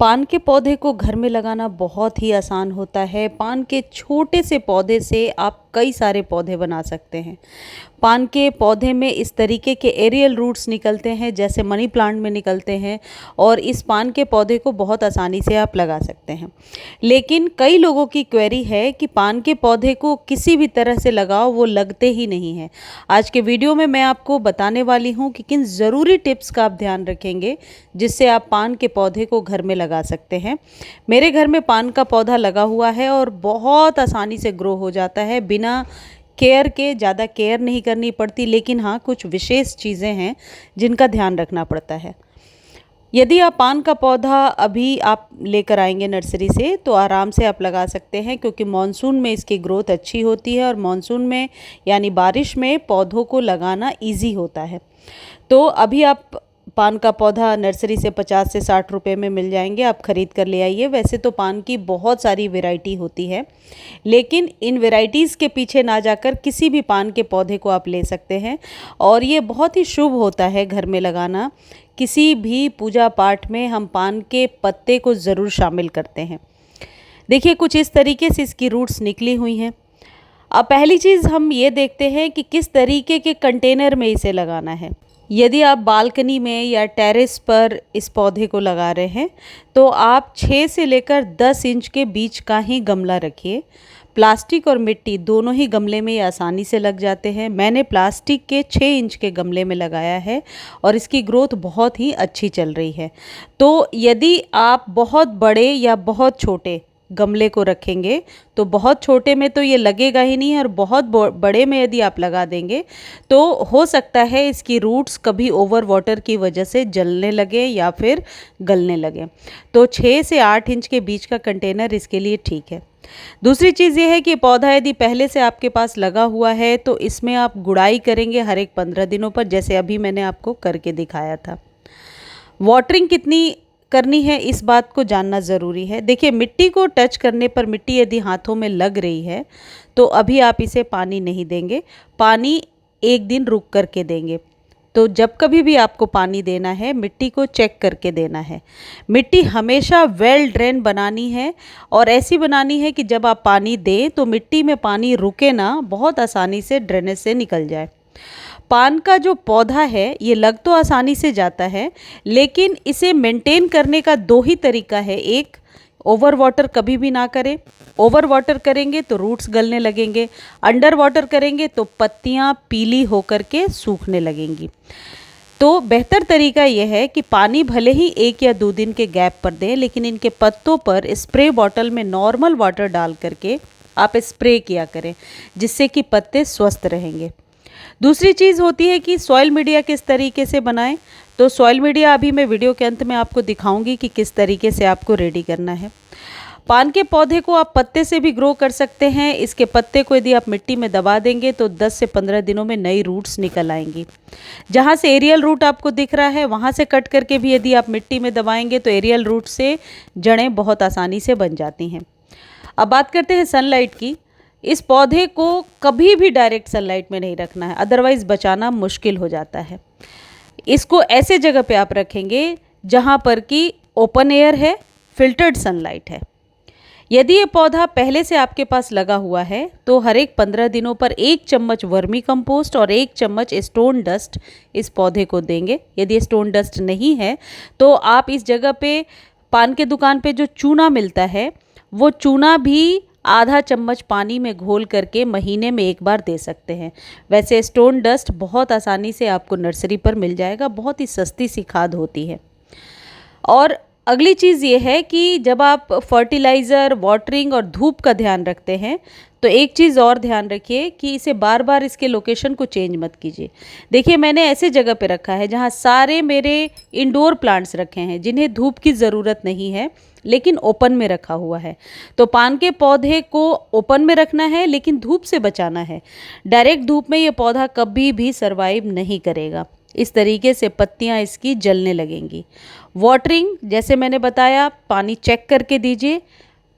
पान के पौधे को घर में लगाना बहुत ही आसान होता है। पान के छोटे से पौधे से आप कई सारे पौधे बना सकते हैं। पान के पौधे में इस तरीके के एरियल रूट्स निकलते हैं जैसे मनी प्लांट में निकलते हैं और इस पान के पौधे को बहुत आसानी से आप लगा सकते हैं। लेकिन कई लोगों की क्वेरी है कि पान के पौधे को किसी भी तरह से लगाओ, वो लगते ही नहीं हैं। आज के वीडियो में मैं आपको बताने वाली हूँ कि किन ज़रूरी टिप्स का आप ध्यान रखेंगे जिससे आप पान के पौधे को घर में लगा सकते हैं। मेरे घर में पान का पौधा लगा हुआ है और बहुत आसानी से ग्रो हो जाता है, बिना केयर के। ज़्यादा केयर नहीं करनी पड़ती, लेकिन हाँ कुछ विशेष चीज़ें हैं जिनका ध्यान रखना पड़ता है। यदि आप पान का पौधा अभी आप लेकर आएंगे नर्सरी से तो आराम से आप लगा सकते हैं, क्योंकि मानसून में इसकी ग्रोथ अच्छी होती है और मानसून में यानी बारिश में पौधों को लगाना इजी होता है। तो अभी आप पान का पौधा नर्सरी से 50 से 60 रुपए में मिल जाएंगे, आप ख़रीद कर ले आइए। वैसे तो पान की बहुत सारी वैरायटी होती है, लेकिन इन वैरायटीज़ के पीछे ना जाकर किसी भी पान के पौधे को आप ले सकते हैं और ये बहुत ही शुभ होता है घर में लगाना। किसी भी पूजा पाठ में हम पान के पत्ते को ज़रूर शामिल करते हैं। देखिए कुछ इस तरीके से इसकी रूट्स निकली हुई हैं। अब पहली चीज़ हम ये देखते हैं कि किस तरीके के कंटेनर में इसे लगाना है। यदि आप बालकनी में या टेरेस पर इस पौधे को लगा रहे हैं तो आप 6 से लेकर 10 इंच के बीच का ही गमला रखिए। प्लास्टिक और मिट्टी दोनों ही गमले में आसानी से लग जाते हैं। मैंने प्लास्टिक के 6 इंच के गमले में लगाया है और इसकी ग्रोथ बहुत ही अच्छी चल रही है। तो यदि आप बहुत बड़े या बहुत छोटे गमले को रखेंगे तो बहुत छोटे में तो ये लगेगा ही नहीं, और बहुत बड़े में यदि आप लगा देंगे तो हो सकता है इसकी रूट्स कभी ओवर वाटर की वजह से जलने लगे या फिर गलने लगे। तो 6 से 8 इंच के बीच का कंटेनर इसके लिए ठीक है। दूसरी चीज़ ये है कि पौधा यदि पहले से आपके पास लगा हुआ है तो इसमें आप गुड़ाई करेंगे हर एक 15 दिनों पर, जैसे अभी मैंने आपको करके दिखाया था। वाटरिंग कितनी करनी है इस बात को जानना ज़रूरी है। देखिए मिट्टी को टच करने पर मिट्टी यदि हाथों में लग रही है तो अभी आप इसे पानी नहीं देंगे, पानी एक दिन रुक करके देंगे। तो जब कभी भी आपको पानी देना है मिट्टी को चेक करके देना है। मिट्टी हमेशा वेल ड्रेन बनानी है और ऐसी बनानी है कि जब आप पानी दें तो मिट्टी में पानी रुके ना, बहुत आसानी से ड्रेनेज से निकल जाए। पान का जो पौधा है ये लग तो आसानी से जाता है, लेकिन इसे मेंटेन करने का 2 ही तरीका है। एक, ओवर वाटर कभी भी ना करें। ओवर वाटर करेंगे तो रूट्स गलने लगेंगे, अंडर वाटर करेंगे तो पत्तियां पीली होकर के सूखने लगेंगी। तो बेहतर तरीका यह है कि पानी भले ही 1 या 2 दिन के गैप पर दें, लेकिन इनके पत्तों पर स्प्रे बॉटल में नॉर्मल वाटर डाल करके आप स्प्रे किया करें, जिससे कि पत्ते स्वस्थ रहेंगे। दूसरी चीज़ होती है कि सॉइल मीडिया किस तरीके से बनाएं। तो सॉइल मीडिया अभी मैं वीडियो के अंत में आपको दिखाऊंगी कि किस तरीके से आपको रेडी करना है। पान के पौधे को आप पत्ते से भी ग्रो कर सकते हैं। इसके पत्ते को यदि आप मिट्टी में दबा देंगे तो 10 से 15 दिनों में नई रूट्स निकल आएंगी। जहाँ से एरियल रूट आपको दिख रहा है वहाँ से कट करके भी यदि आप मिट्टी में दबाएंगे तो एरियल रूट से जड़ें बहुत आसानी से बन जाती हैं। अब बात करते हैं सनलाइट की। इस पौधे को कभी भी डायरेक्ट सनलाइट में नहीं रखना है, अदरवाइज़ बचाना मुश्किल हो जाता है। इसको ऐसे जगह पे आप रखेंगे जहाँ पर कि ओपन एयर है, फिल्टर्ड सनलाइट है। यदि ये पौधा पहले से आपके पास लगा हुआ है तो हर एक 15 दिनों पर 1 चम्मच वर्मी कंपोस्ट और 1 चम्मच स्टोन डस्ट इस पौधे को देंगे। यदि स्टोन डस्ट नहीं है तो आप इस जगह पे पान के दुकान पे जो चूना मिलता है वो चूना भी आधा चम्मच पानी में घोल करके महीने में 1 बार दे सकते हैं। वैसे स्टोन डस्ट बहुत आसानी से आपको नर्सरी पर मिल जाएगा, बहुत ही सस्ती सी खाद होती है। और अगली चीज़ ये है कि जब आप फर्टिलाइज़र, वाटरिंग और धूप का ध्यान रखते हैं तो एक चीज़ और ध्यान रखिए कि इसे बार बार इसके लोकेशन को चेंज मत कीजिए। देखिए मैंने ऐसे जगह पे रखा है जहाँ सारे मेरे इंडोर प्लांट्स रखे हैं जिन्हें धूप की ज़रूरत नहीं है, लेकिन ओपन में रखा हुआ है। तो पान के पौधे को ओपन में रखना है लेकिन धूप से बचाना है। डायरेक्ट धूप में ये पौधा कभी भी सरवाइव नहीं करेगा। इस तरीके से पत्तियां इसकी जलने लगेंगी। वाटरिंग जैसे मैंने बताया, पानी चेक करके दीजिए।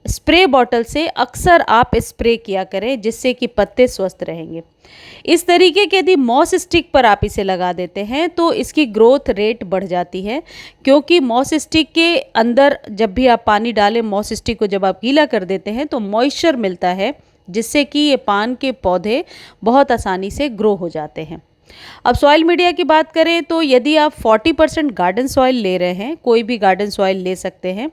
स्प्रे बॉटल से अक्सर आप स्प्रे किया करें, जिससे कि पत्ते स्वस्थ रहेंगे। इस तरीके के यदि मॉस स्टिक पर आप इसे लगा देते हैं तो इसकी ग्रोथ रेट बढ़ जाती है, क्योंकि मॉस स्टिक के अंदर जब भी आप पानी डालें, मॉस स्टिक को जब आप गीला कर देते हैं तो मॉइस्चर मिलता है, जिससे कि ये पान के पौधे बहुत आसानी से ग्रो हो जाते हैं। अब सॉइल मीडिया की बात करें तो यदि आप 40% गार्डन सॉइल ले रहे हैं, कोई भी गार्डन सॉइल ले सकते हैं,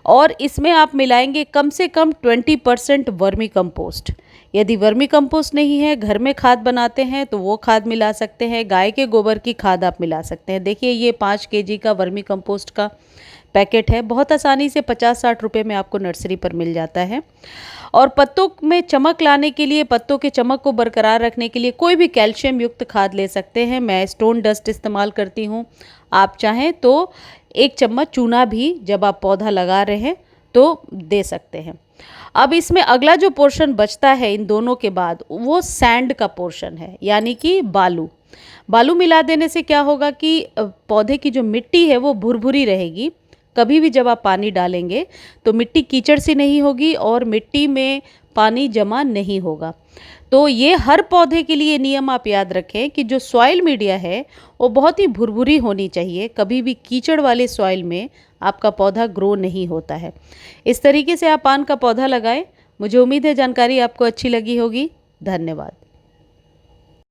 और इसमें आप मिलाएंगे कम से कम 20% वर्मी कंपोस्ट। यदि वर्मी कंपोस्ट नहीं है, घर में खाद बनाते हैं तो वो खाद मिला सकते हैं, गाय के गोबर की खाद आप मिला सकते हैं। देखिए ये 5 केजी का वर्मी कंपोस्ट का पैकेट है, बहुत आसानी से 50-60 रुपये में आपको नर्सरी पर मिल जाता है। और पत्तों में चमक लाने के लिए, पत्तों के चमक को बरकरार रखने के लिए कोई भी कैल्शियम युक्त खाद ले सकते हैं। मैं स्टोन डस्ट इस्तेमाल करती हूँ, आप चाहें तो 1 चम्मच चूना भी जब आप पौधा लगा रहे हैं तो दे सकते हैं। अब इसमें अगला जो पोर्शन बचता है इन दोनों के बाद, वो सैंड का पोर्शन है, यानी कि बालू। बालू मिला देने से क्या होगा कि पौधे की जो मिट्टी है वो भुरभुरी रहेगी। कभी भी जब आप पानी डालेंगे तो मिट्टी कीचड़ सी नहीं होगी और मिट्टी में पानी जमा नहीं होगा। तो ये हर पौधे के लिए नियम आप याद रखें कि जो सॉइल मीडिया है वो बहुत ही भुरभुरी होनी चाहिए। कभी भी कीचड़ वाले सॉइल में आपका पौधा ग्रो नहीं होता है। इस तरीके से आप पान का पौधा लगाएं। मुझे उम्मीद है जानकारी आपको अच्छी लगी होगी। धन्यवाद।